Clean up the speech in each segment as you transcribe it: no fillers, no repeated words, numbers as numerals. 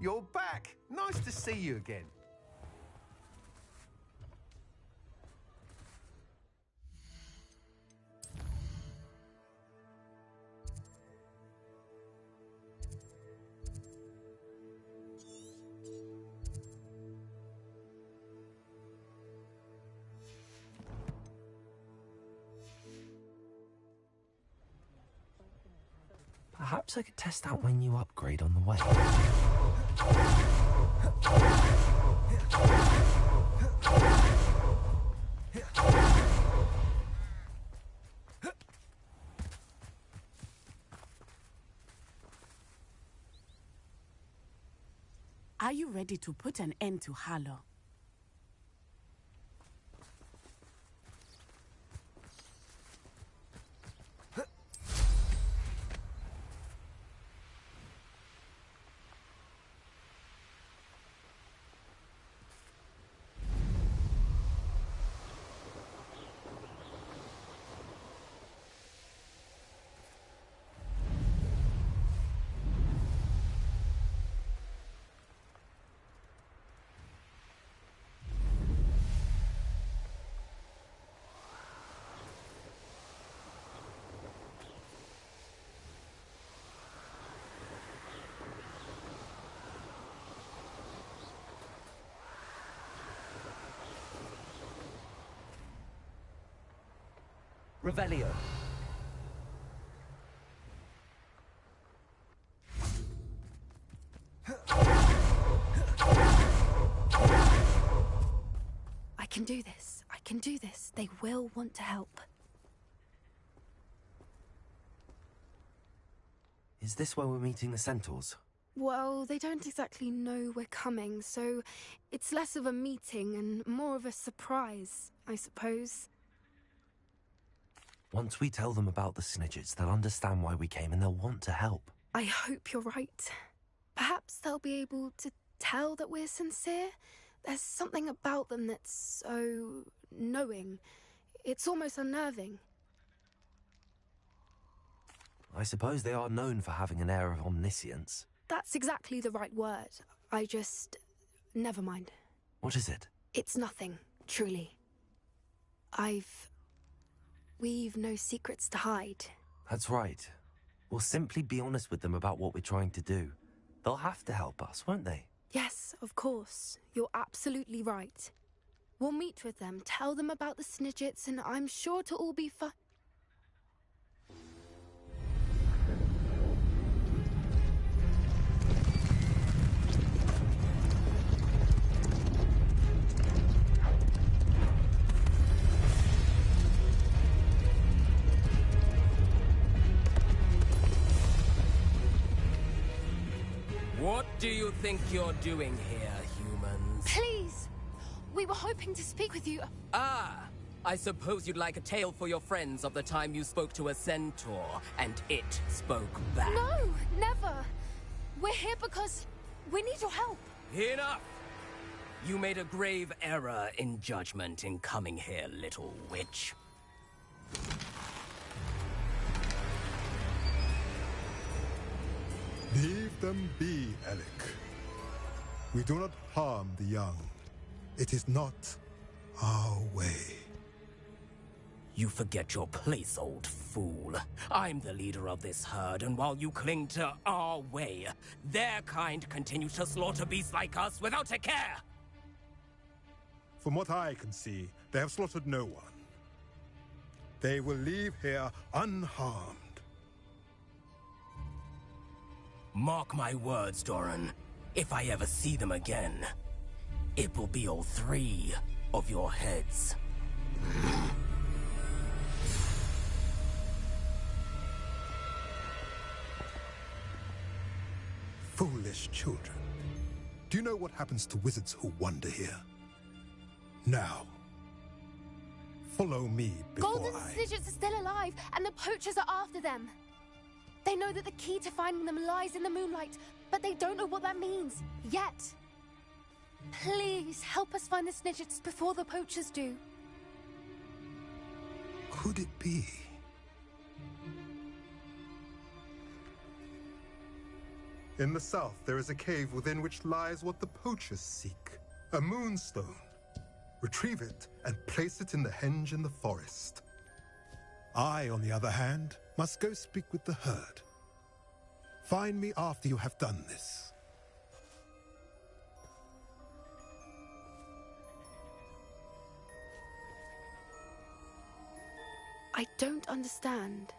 You're back. Nice to see you again. Perhaps I could test out my new upgrade on the way. Are you ready to put an end to Harlow? Revelio. I can do this. I can do this. They will want to help. Is this where we're meeting the centaurs? Well, they don't exactly know we're coming, so it's less of a meeting and more of a surprise, I suppose. Once we tell them about the Snidgets, they'll understand why we came and they'll want to help. I hope you're right. Perhaps they'll be able to tell that we're sincere. There's something about them that's so knowing. It's almost unnerving. I suppose they are known for having an air of omniscience. That's exactly the right word. I just... never mind. What is it? It's nothing, truly. We've no secrets to hide. That's right. We'll simply be honest with them about what we're trying to do. They'll have to help us, won't they? Yes, of course. You're absolutely right. We'll meet with them, tell them about the Snidgets, and I'm sure to all be fine. What do you think you're doing here, humans? Please! We were hoping to speak with you. Ah! I suppose you'd like a tale for your friends of the time you spoke to a centaur, and it spoke back. No, never! We're here because we need your help. Enough! You made a grave error in judgment in coming here, little witch. Leave them be, Alec. We do not harm the young. It is not our way. You forget your place, old fool. I'm the leader of this herd, and while you cling to our way, their kind continue to slaughter beasts like us without a care! From what I can see, they have slaughtered no one. They will leave here unharmed. Mark my words, Doran. If I ever see them again, it will be all 3 of your heads. Foolish children. Do you know what happens to wizards who wander here? Now, follow me before Golden Snidgets are still alive, and the poachers are after them. They know that the key to finding them lies in the moonlight, but they don't know what that means, yet. Please, help us find the Snidgets before the poachers do. Could it be? In the south, there is a cave within which lies what the poachers seek. A moonstone. Retrieve it and place it in the henge in the forest. I, on the other hand, must go speak with the herd. Find me after you have done this. I don't understand.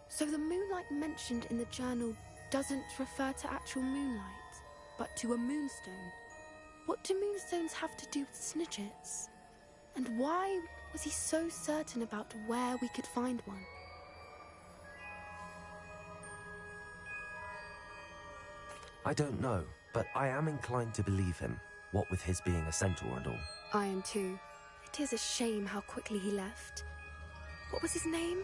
So the moonlight mentioned in the journal doesn't refer to actual moonlight, but to a moonstone. What do moonstones have to do with snitches? And why was he so certain about where we could find one? I don't know, but I am inclined to believe him, what with his being a centaur and all. I am too. It is a shame how quickly he left. What was his name?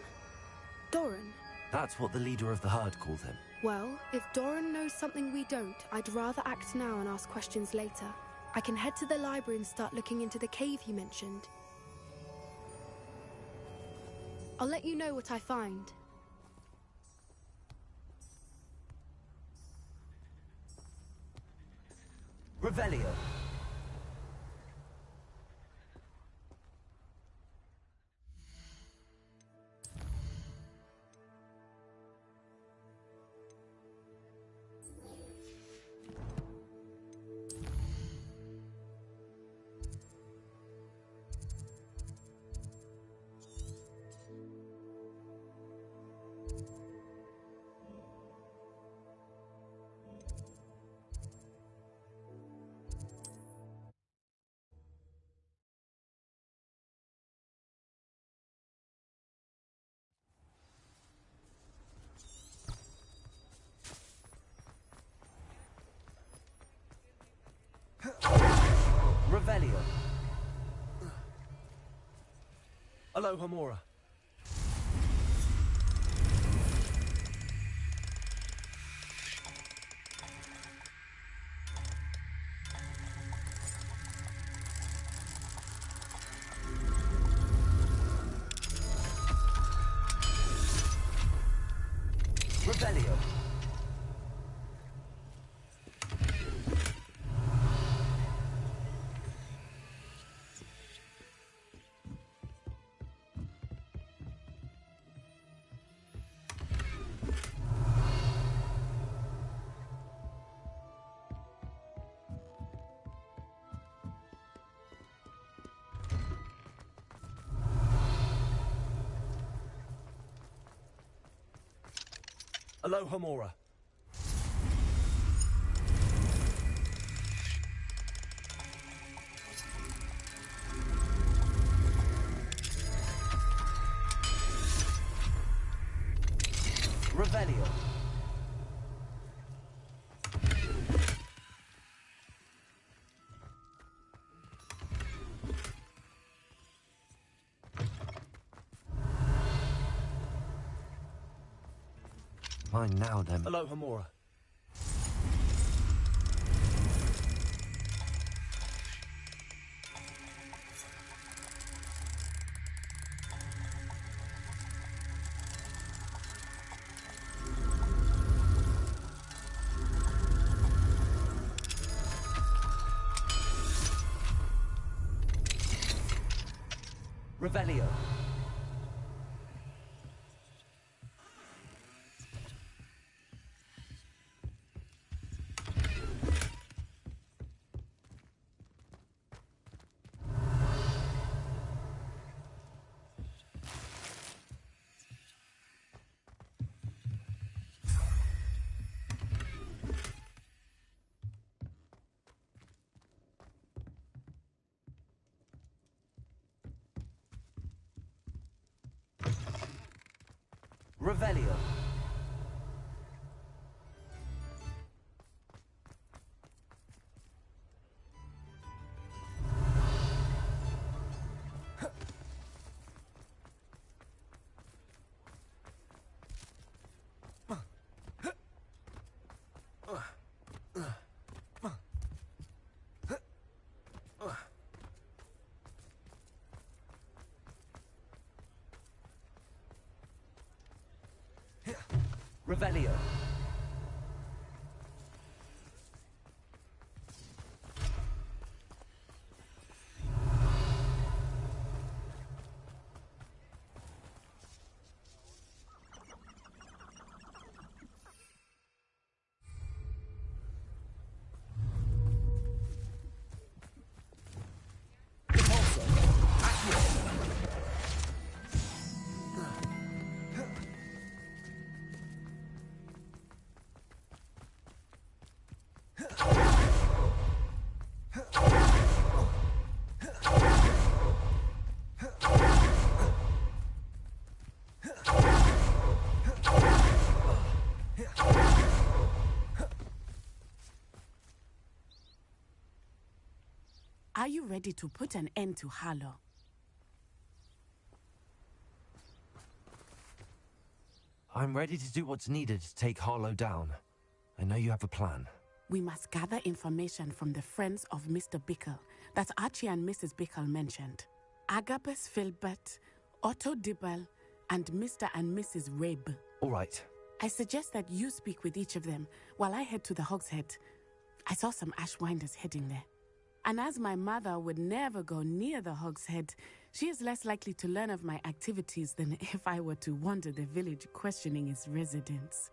Doran. That's what the leader of the herd called him. Well, if Doran knows something we don't, I'd rather act now and ask questions later. I can head to the library and start looking into the cave you mentioned. I'll let you know what I find. Revelio. Revelio. Aloha Mora. Revelio. Aloha Mora. Revelio. Mine now, then. Aloha Mora. Revelio. Revelio. Revelio. Are you ready to put an end to Harlow? I'm ready to do what's needed to take Harlow down. I know you have a plan. We must gather information from the friends of Mr. Bickle that Archie and Mrs. Bickle mentioned. Agabus Filbert, Otto Dibble, and Mr. and Mrs. Rabe. All right. I suggest that you speak with each of them while I head to the Hogshead. I saw some Ashwinders heading there. And as my mother would never go near the Hogshead, she is less likely to learn of my activities than if I were to wander the village questioning its residents.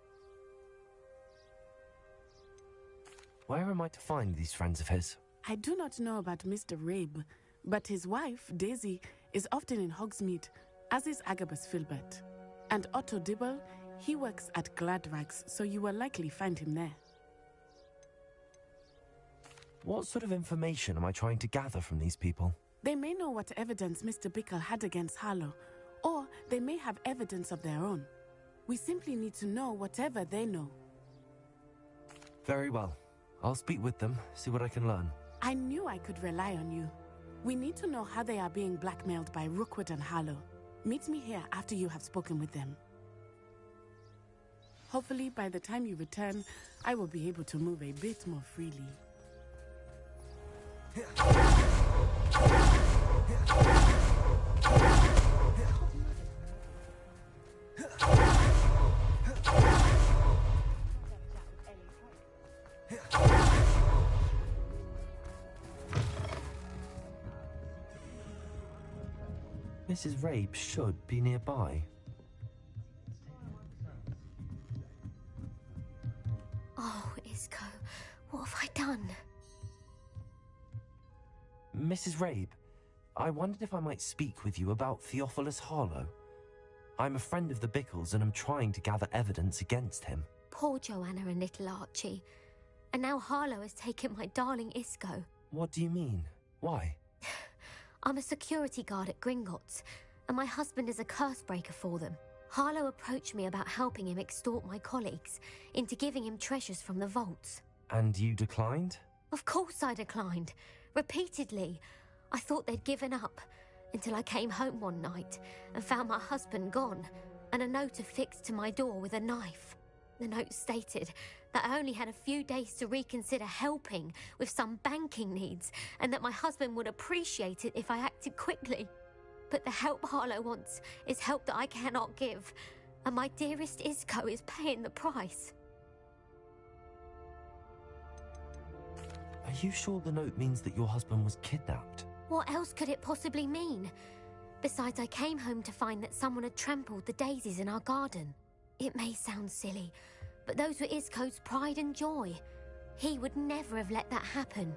Where am I to find these friends of his? I do not know about Mr. Rabe, but his wife, Daisy, is often in Hogsmeade, as is Agabus Filbert. And Otto Dibble, he works at Gladrags, so you will likely find him there. What sort of information am I trying to gather from these people? They may know what evidence Mr. Bickle had against Harlow, or they may have evidence of their own. We simply need to know whatever they know. Very well. I'll speak with them, see what I can learn. I knew I could rely on you. We need to know how they are being blackmailed by Rookwood and Harlow. Meet me here after you have spoken with them. Hopefully, by the time you return, I will be able to move a bit more freely. Mrs. Rabe should be nearby. Oh, Isco, what have I done? Mrs. Rabe, I wondered if I might speak with you about Theophilus Harlow. I'm a friend of the Bickles and I'm trying to gather evidence against him. Poor Joanna and little Archie. And now Harlow has taken my darling Isco. What do you mean? Why? I'm a security guard at Gringotts, and my husband is a curse breaker for them. Harlow approached me about helping him extort my colleagues into giving him treasures from the vaults. And you declined? Of course I declined. Repeatedly. I thought they'd given up, until I came home one night and found my husband gone, and a note affixed to my door with a knife. The note stated that I only had a few days to reconsider helping with some banking needs, and that my husband would appreciate it if I acted quickly. But the help Harlow wants is help that I cannot give, and my dearest Isco is paying the price. Are you sure the note means that your husband was kidnapped? What else could it possibly mean? Besides, I came home to find that someone had trampled the daisies in our garden. It may sound silly, but those were Isco's pride and joy. He would never have let that happen.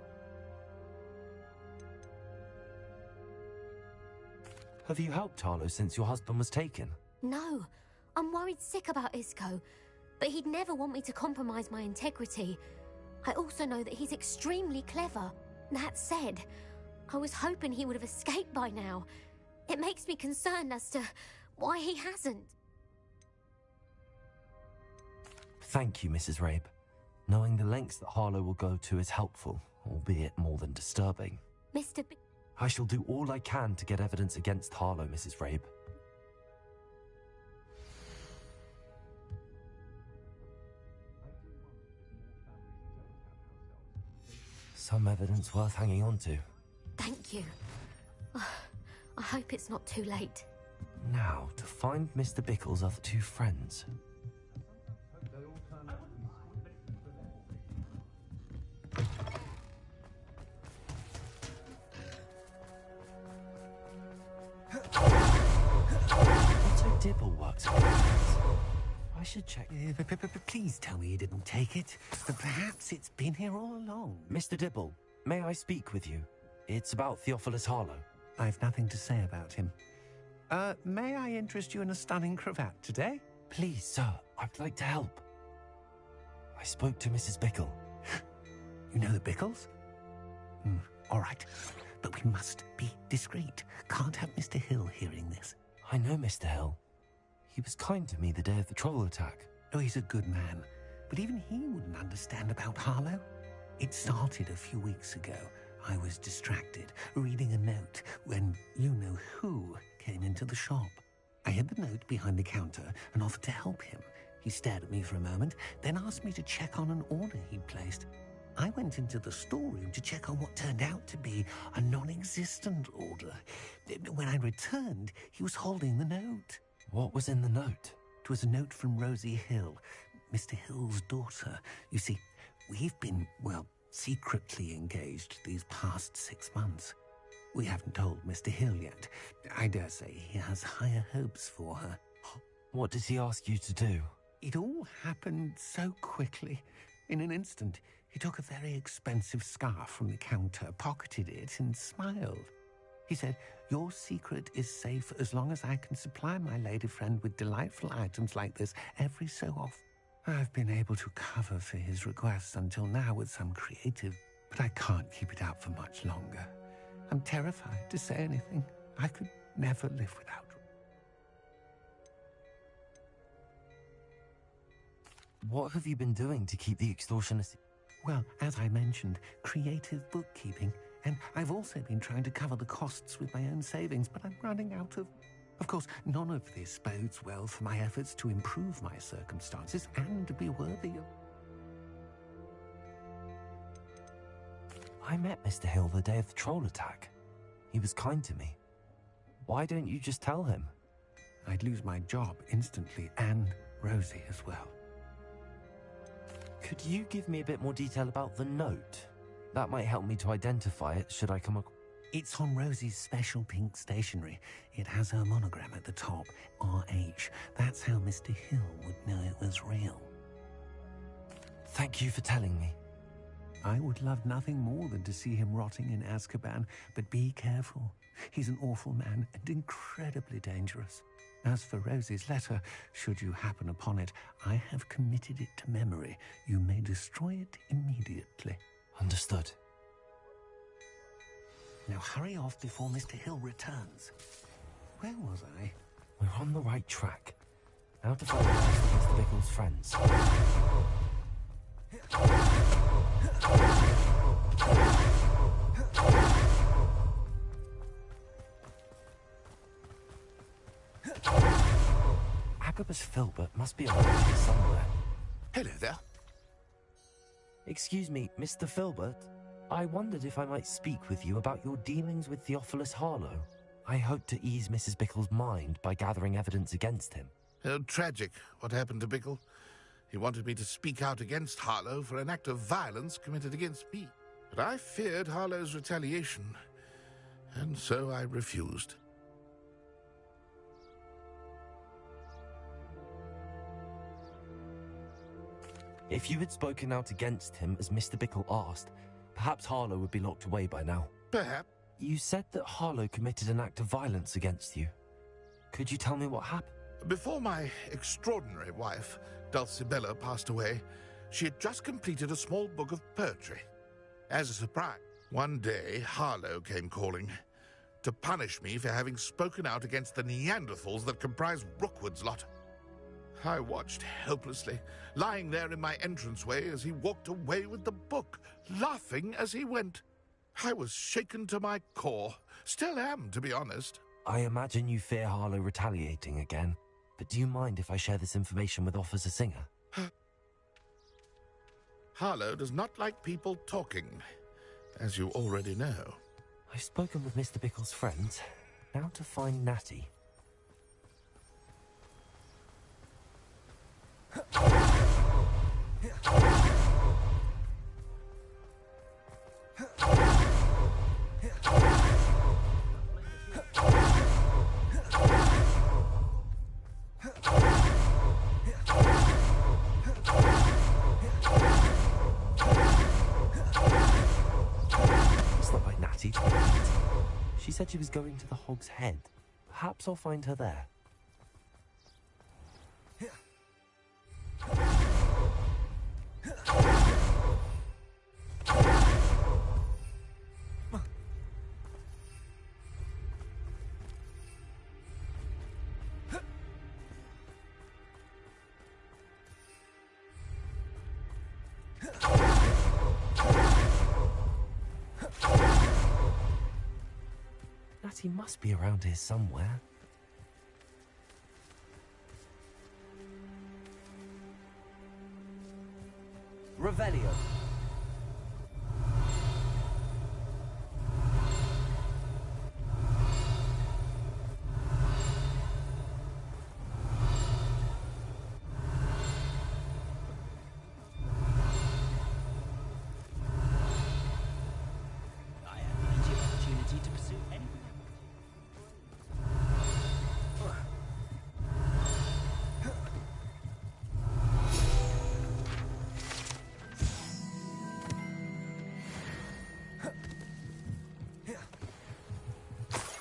Have you helped Harlow since your husband was taken? No, I'm worried sick about Isco, but he'd never want me to compromise my integrity. I also know that he's extremely clever. That said, I was hoping he would have escaped by now. It makes me concerned as to why he hasn't. Thank you, Mrs. Rabe. Knowing the lengths that Harlow will go to is helpful, albeit more than disturbing. Mr. I shall do all I can to get evidence against Harlow, Mrs. Rabe. Some evidence worth hanging on to. Thank you. I hope it's not too late. Now, to find Mr. Bickle's other two friends. Otto Dibble works at Hogwarts. I should check. Please tell me you didn't take it. Perhaps it's been here all along. Mr. Dibble, may I speak with you? It's about Theophilus Harlow. I've nothing to say about him. May I interest you in a stunning cravat today? Please, sir, I'd like to help. I spoke to Mrs. Bickle. You know the Bickles? All right. But we must be discreet. Can't have Mr. Hill hearing this. I know Mr. Hill. He was kind to me the day of the troll attack. Oh, he's a good man. But even he wouldn't understand about Harlow. It started a few weeks ago, I was distracted, reading a note, when you-know-who came into the shop. I hid the note behind the counter and offered to help him. He stared at me for a moment, then asked me to check on an order he'd placed. I went into the storeroom to check on what turned out to be a non-existent order. When I returned, he was holding the note. What was in the note? It was a note from Rosie Hill, Mr. Hill's daughter. You see, we've been, well, secretly engaged these past 6 months. We haven't told Mr. Hill yet. I dare say he has higher hopes for her. What did he ask you to do? It all happened so quickly. In an instant, he took a very expensive scarf from the counter, pocketed it, and smiled. He said, "Your secret is safe as long as I can supply my lady friend with delightful items like this every so often." I've been able to cover for his requests until now with some creative, but I can't keep it up for much longer. I'm terrified to say anything. I could never live without her. What have you been doing to keep the extortionist? Well, as I mentioned, creative bookkeeping. And I've also been trying to cover the costs with my own savings, but I'm running out of... Of course, none of this bodes well for my efforts to improve my circumstances and to be worthy of... I met Mr. Hill the day of the troll attack. He was kind to me. Why don't you just tell him? I'd lose my job instantly, and Rosie as well. Could you give me a bit more detail about the note? That might help me to identify it should I come across... It's on Rosie's special pink stationery. It has her monogram at the top, RH. That's how Mr. Hill would know it was real. Thank you for telling me. I would love nothing more than to see him rotting in Azkaban, but be careful. He's an awful man and incredibly dangerous. As for Rosie's letter, should you happen upon it, I have committed it to memory. You may destroy it immediately. Understood. Now hurry off before Mr. Hill returns. Where was I? We're on the right track. Now to find out Mr. Bickle's friends. Agabus Filbert must be around here somewhere. Hello there. Excuse me, Mr. Filbert. I wondered if I might speak with you about your dealings with Theophilus Harlow. I hope to ease Mrs. Bickle's mind by gathering evidence against him. Oh, tragic what happened to Bickle. He wanted me to speak out against Harlow for an act of violence committed against me. But I feared Harlow's retaliation, and so I refused. If you had spoken out against him as Mr. Bickle asked, perhaps Harlow would be locked away by now. Perhaps. You said that Harlow committed an act of violence against you. Could you tell me what happened? Before my extraordinary wife, Dulcibella, passed away, she had just completed a small book of poetry. As a surprise, one day Harlow came calling to punish me for having spoken out against the Neanderthals that comprise Rockwood's lot. I watched helplessly, lying there in my entranceway as he walked away with the book, laughing as he went. I was shaken to my core. Still am, to be honest. I imagine you fear Harlow retaliating again, but do you mind if I share this information with Officer Singer? Harlow does not like people talking, as you already know. I've spoken with Mr. Bickle's friends. Now to find Natty. She said she was going to the Hog's Head. Perhaps I'll find her there. Natty must be around here somewhere. Revelio.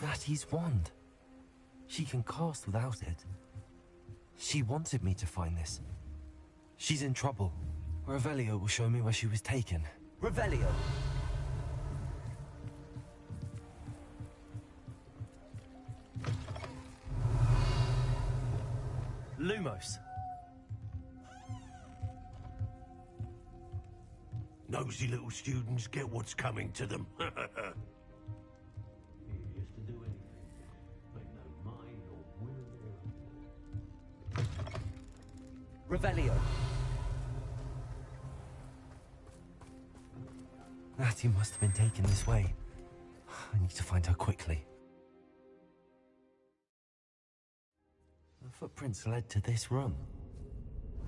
Natty's wand. She can cast without it. She wanted me to find this. She's in trouble. Revelio will show me where she was taken. Revelio! Lumos. Nosy little students get what's coming to them. Revelio. Natty must have been taken this way. I need to find her quickly. The footprints led to this room.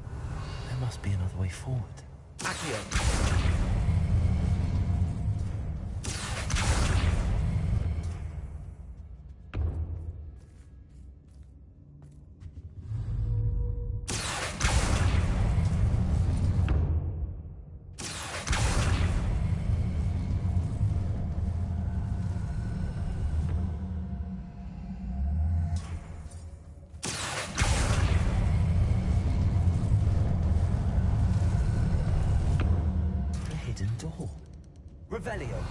There must be another way forward. Accio. Revelio.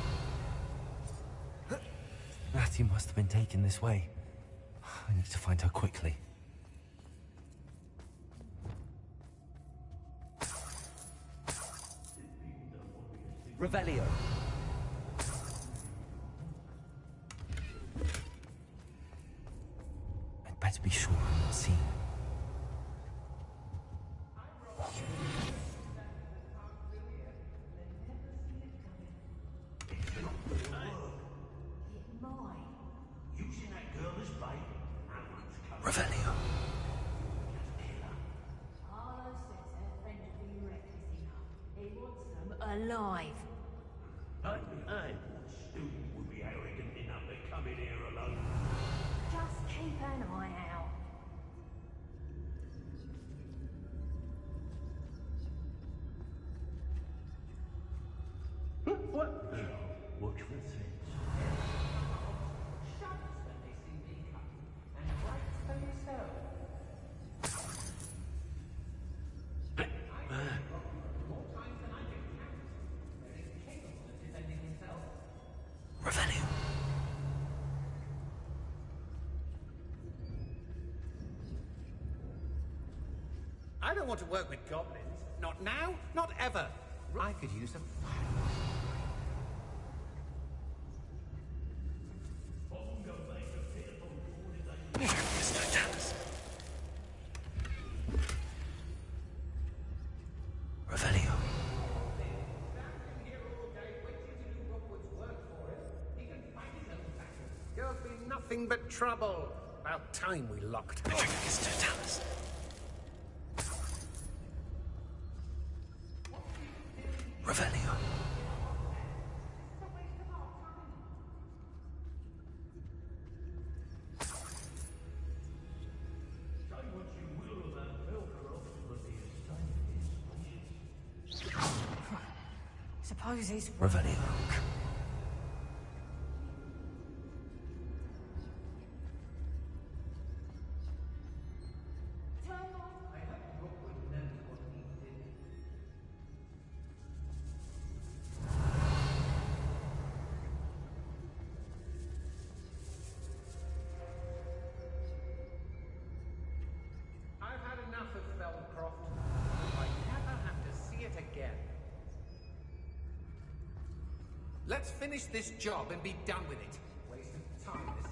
Natty must have been taken this way. I need to find her quickly. Revelio. I'd better be sure I'm not seen. Revelio. Alive. What student would be arrogant enough to come in here alone? Just keep an eye out. What? Watch for threats. Revelio. I don't want to work with goblins. Not now, not ever. I could use them. Revelio. There'll be nothing but trouble. About time we locked. Revelio. Suppose he's Revelio. I've had enough of Feldcroft. I never have to see it again. Let's finish this job and be done with it. Waste of time, this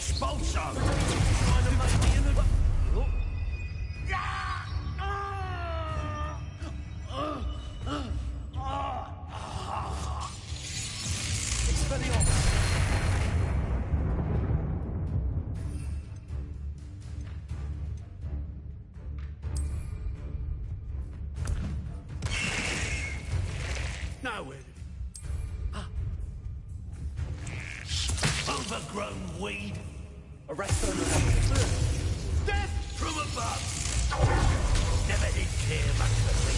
Expulso! Trying to make me in a... Nowhere. Overgrown weed. Arrest them. Death from above. Never did care much for me.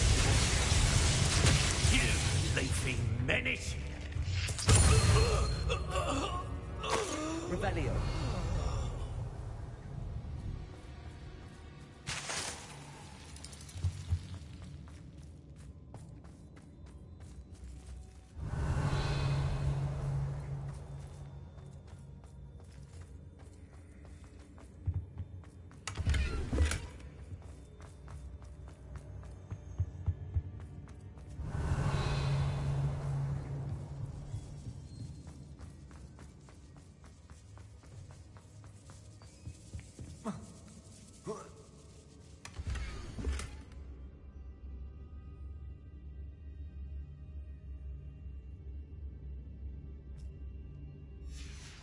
You leafy menace. Revelio.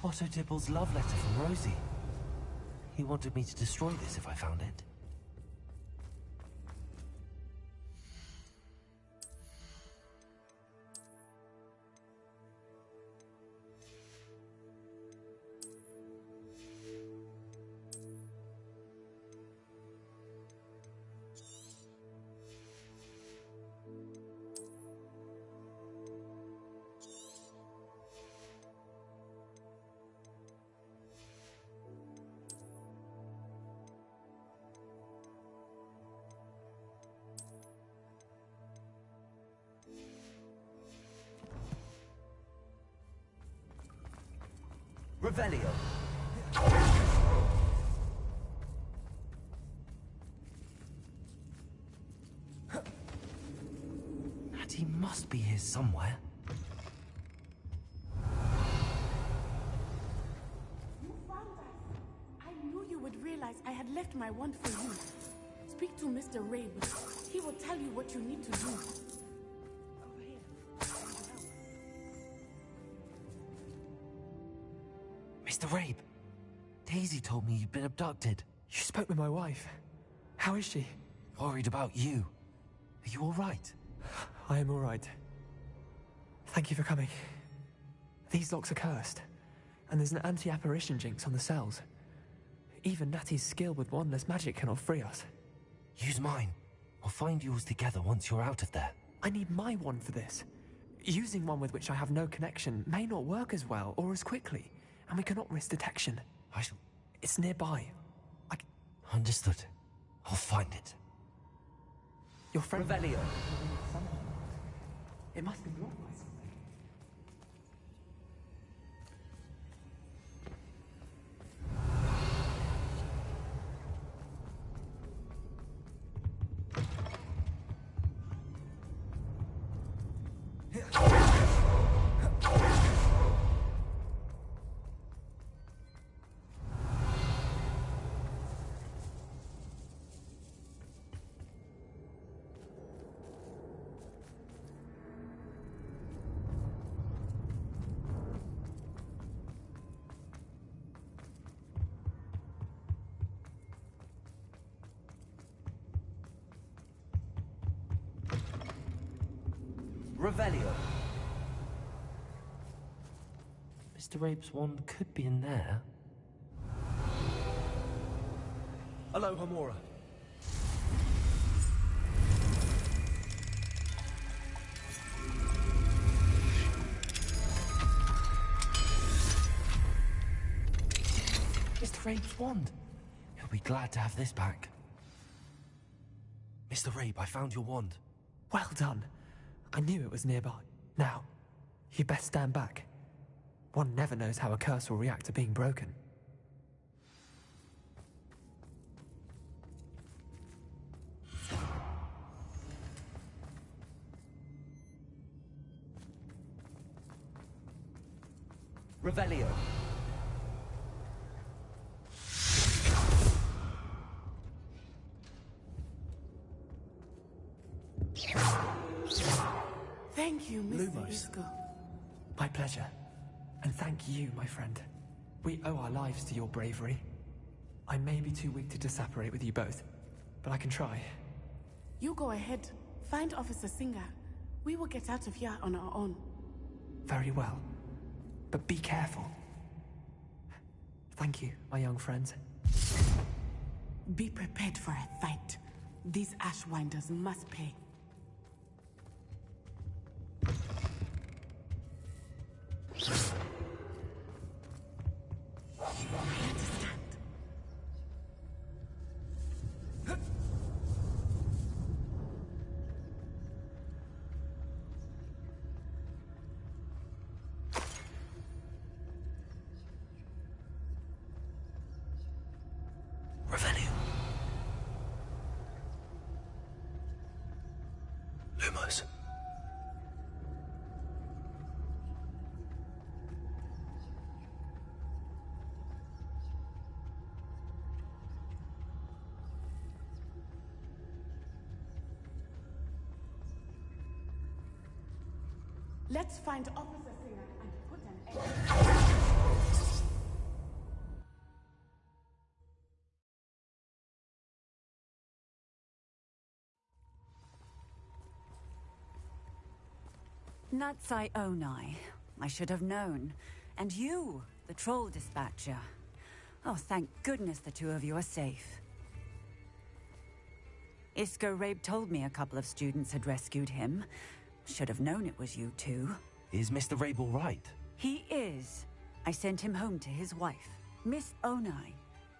Otto Dibble's love letter from Rosie. He wanted me to destroy this if I found it. Revelio. Natty must be here somewhere. You found us. I knew you would realize I had left my wand for you. Speak to Mr. Rabe. He will tell you what you need to do. Over here. Mr. Rabe, Daisy told me you'd been abducted. You spoke with my wife. How is she? Worried about you. Are you all right? I am all right. Thank you for coming. These locks are cursed, and there's an anti-apparition jinx on the cells. Even Natty's skill with wandless magic cannot free us. Use mine. We'll find yours together once you're out of there. I need my wand for this. Using one with which I have no connection may not work as well or as quickly, and we cannot risk detection. I shall... It's nearby. Understood. I'll find it. Your friend... Revelio. It must be blocked by something. Revelio. Mr. Rabe's wand could be in there. Hello, Hamora. Mr. Rabe's wand. He'll be glad to have this back. Mr. Rabe, I found your wand. Well done. I knew it was nearby. Now, you best stand back. One never knows how a curse will react to being broken. Revelio. go. My pleasure. And thank you, my friend. We owe our lives to your bravery. I may be too weak to separate with you both, but I can try. You go ahead. Find Officer Singer. We will get out of here on our own. Very well. But be careful. Thank you, my young friends. Be prepared for a fight. These Ashwinders must pay. Lumos. Let's find Officer Singer and put an end. Natsai Onai. I should have known. And you, the troll dispatcher. Oh, thank goodness the two of you are safe. Isco Rabe told me a couple of students had rescued him. Should have known it was you two. Is Mr. Rabe all right? He is. I sent him home to his wife. Miss Onai,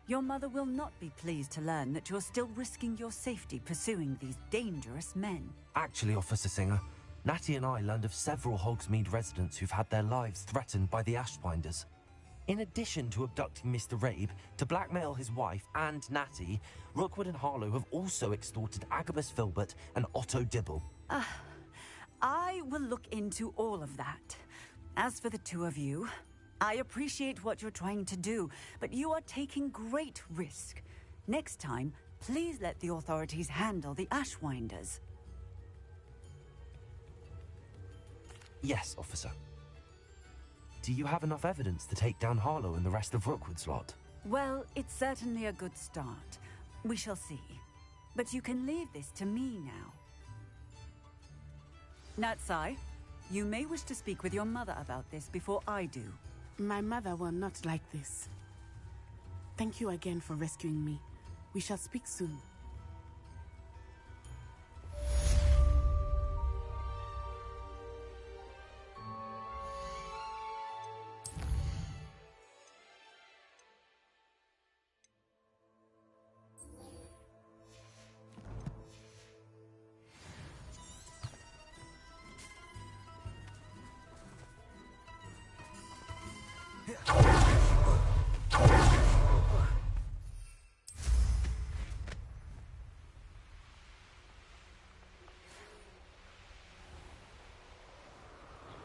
your mother will not be pleased to learn that you're still risking your safety pursuing these dangerous men. Actually, Officer Singer, Natty and I learned of several Hogsmeade residents who've had their lives threatened by the Ashwinders. In addition to abducting Mr. Rabe to blackmail his wife and Natty, Rookwood and Harlow have also extorted Agabus Filbert and Otto Dibble. I will look into all of that. As for the two of you, I appreciate what you're trying to do, but you are taking great risk. Next time, please let the authorities handle the Ashwinders. Yes, officer. Do you have enough evidence to take down Harlow and the rest of Rookwood's lot? Well, it's certainly a good start. We shall see. But you can leave this to me now. Natsai, you may wish to speak with your mother about this before I do. My mother will not like this. Thank you again for rescuing me. We shall speak soon.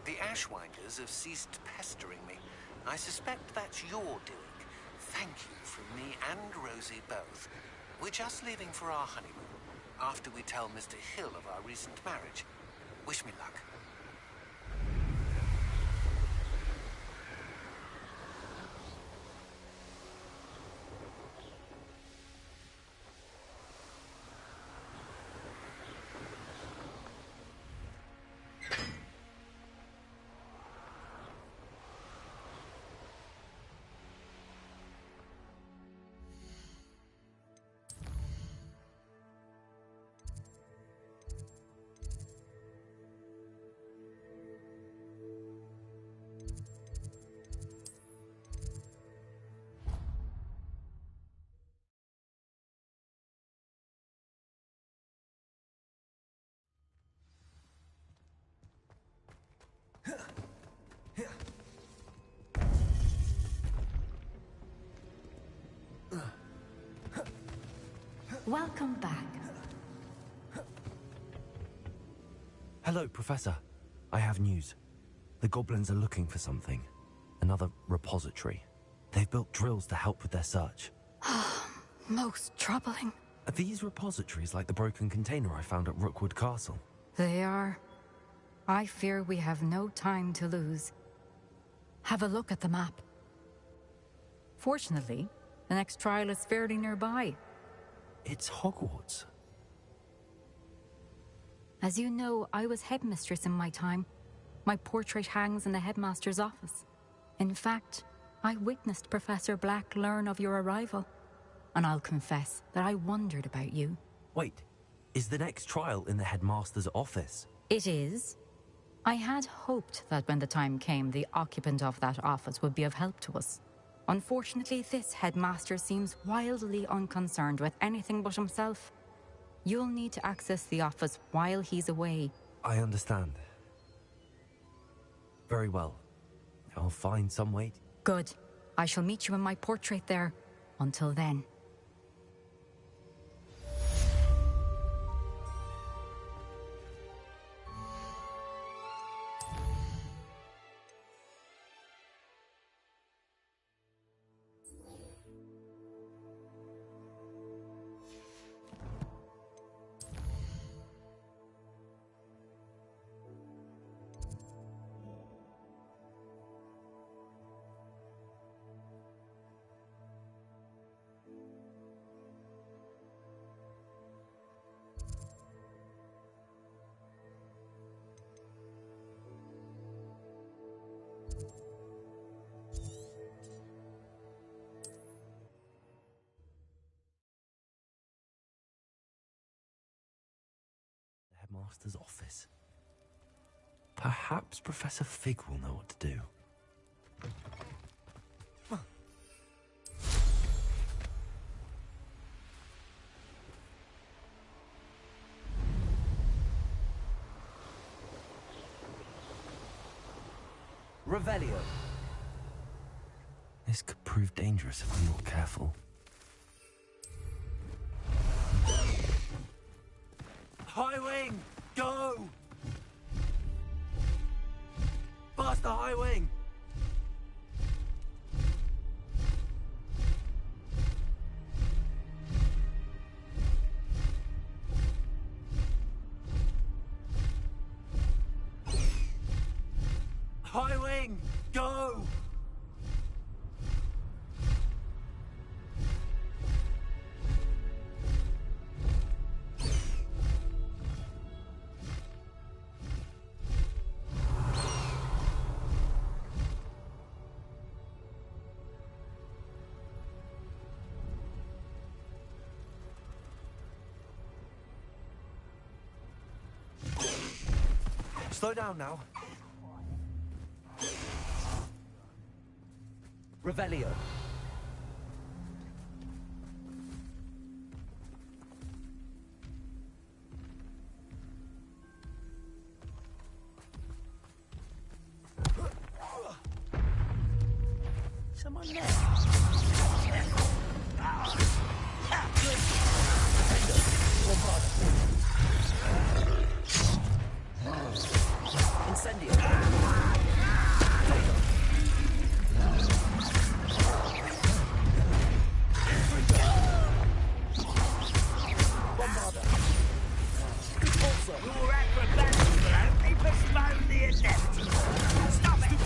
The Ashwinders have ceased pestering me. I suspect that's your doing. Thank you from me and Rosie both. We're just leaving for our honeymoon, after we tell Mr. Hill of our recent marriage. Wish me luck. Welcome back. Hello, Professor. I have news. The goblins are looking for something. Another repository. They've built drills to help with their search. Most troubling. Are these repositories like the broken container I found at Rookwood Castle? They are. I fear we have no time to lose. Have a look at the map. Fortunately, the next trial is fairly nearby. It's Hogwarts. As you know, I was headmistress in my time. My portrait hangs in the headmaster's office. In fact, I witnessed Professor Black learn of your arrival. And I'll confess that I wondered about you. Wait, is the next trial in the headmaster's office? It is. I had hoped that when the time came, the occupant of that office would be of help to us. Unfortunately, this headmaster seems wildly unconcerned with anything but himself. You'll need to access the office while he's away. I understand. Very well. I'll find some way. Good. I shall meet you in my portrait there. Until then. Headmaster's office. Perhaps Professor Fig will know what to do. Revelio. This could prove dangerous if I'm not careful. High wing, go! Past the high wing! High wing, go! Slow down now. Revelio. Someone there. Incendio. Bombarda. Also, your acrobatic blow, they postponed the inevitable. Stop it!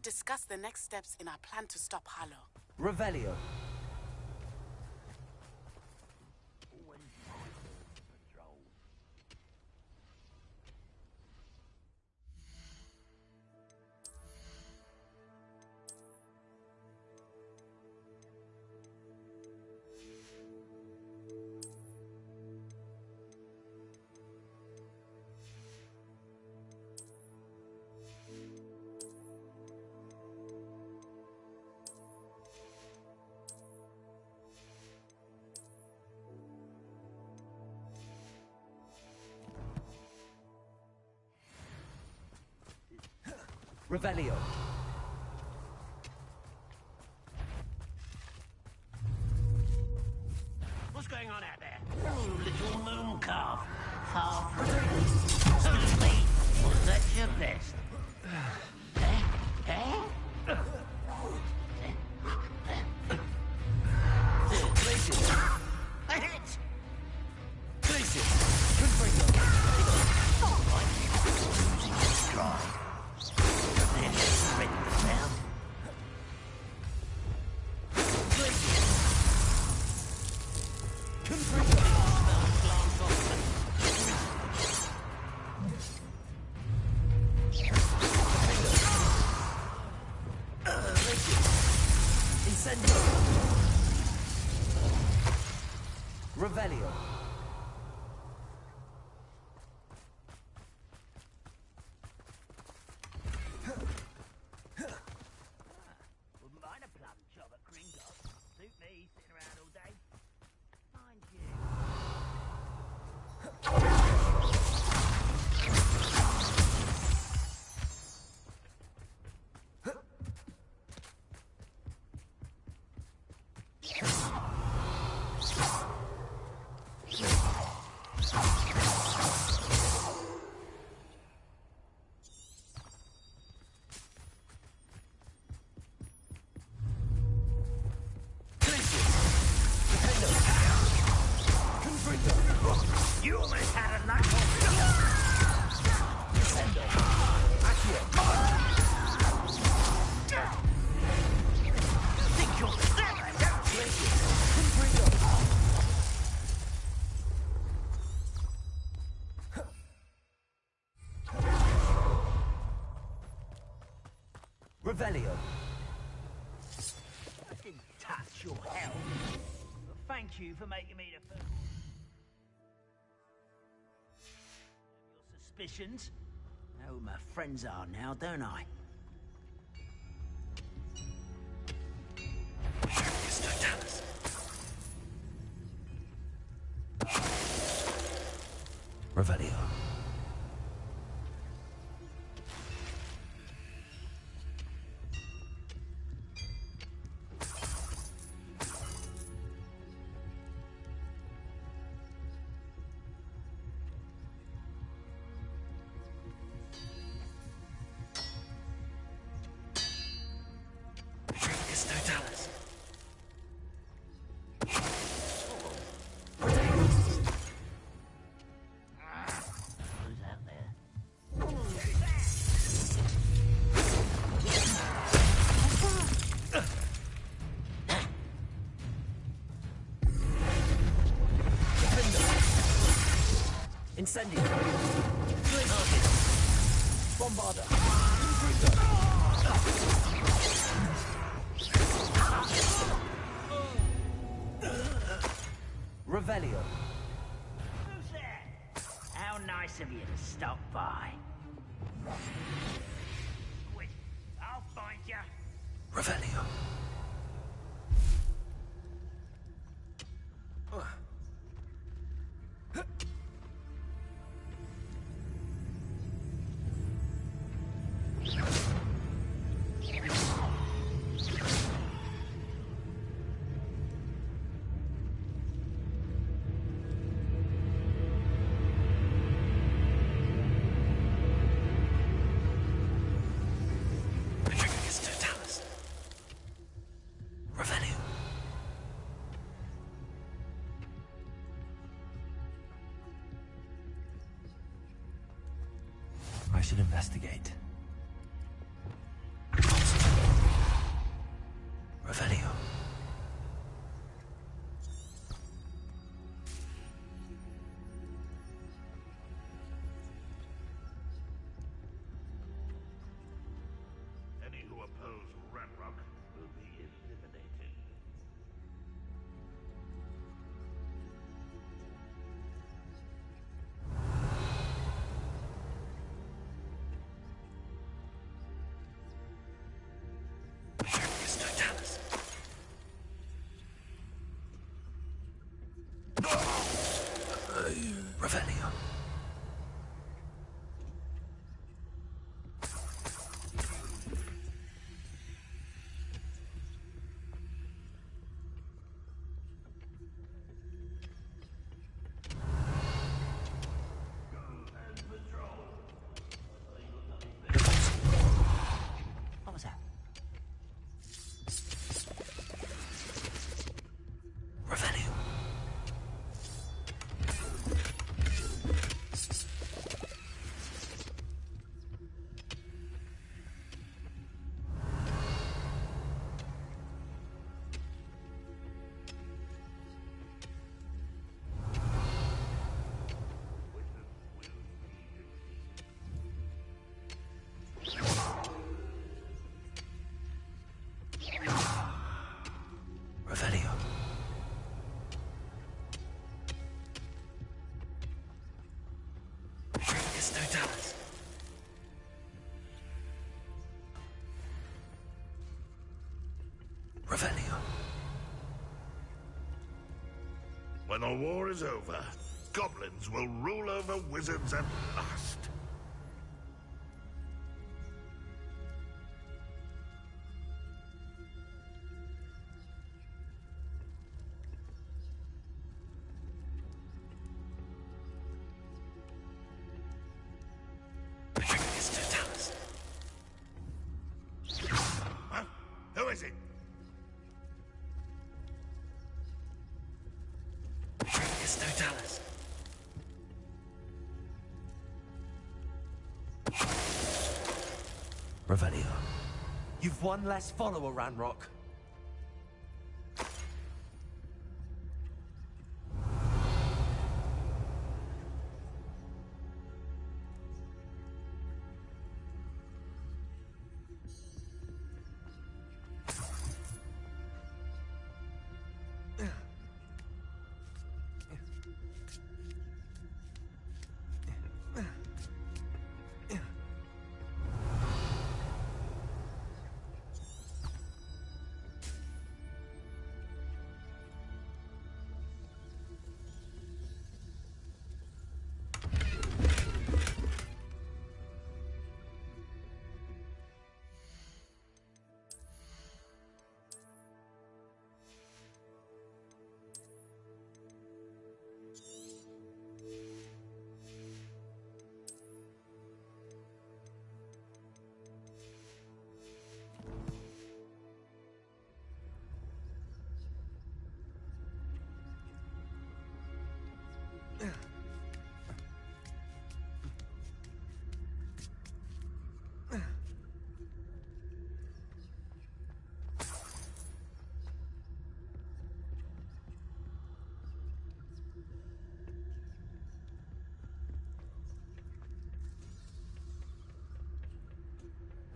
Discuss the next steps in our plan to stop Harlow. Revelio. Revelio. What's going on out there? Oh, little moon calf. Far from it. Me. Was that your best? Revelio. Wouldn't mind a plum job at Gringotts. Suit me, sitting around all day. Mind you. You almost had a knuckle. Think you're clever, don't you? Revelio. your help. But thank you for making me the first. Your suspicions? Know who my friends are now, don't I? Revelio. Incendio. Bombarda. Revelio. Who's there? How nice of you to stop by. Wait, I'll find you. Revelio. I should investigate. Revelio. Any who oppose Ranrok will be eliminated. Revelio. What was that? Revelio. Revelio. It's no Dallas. Revelio. When the war is over, goblins will rule over wizards at last. Huh? Who is it? It's no Dallas. Revelio. You've one less follower, Ranrok.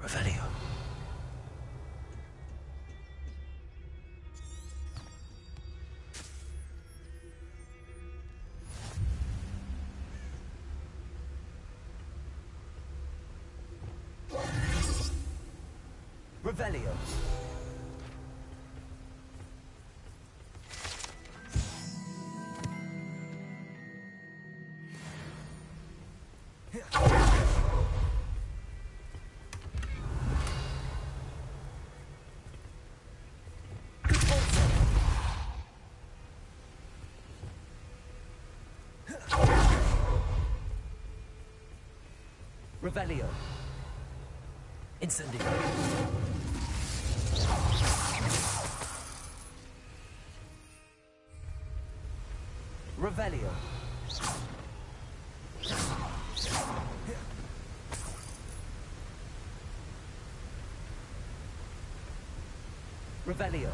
Revelio. Revelio. Revelio. Incendio. Revelio. Revelio.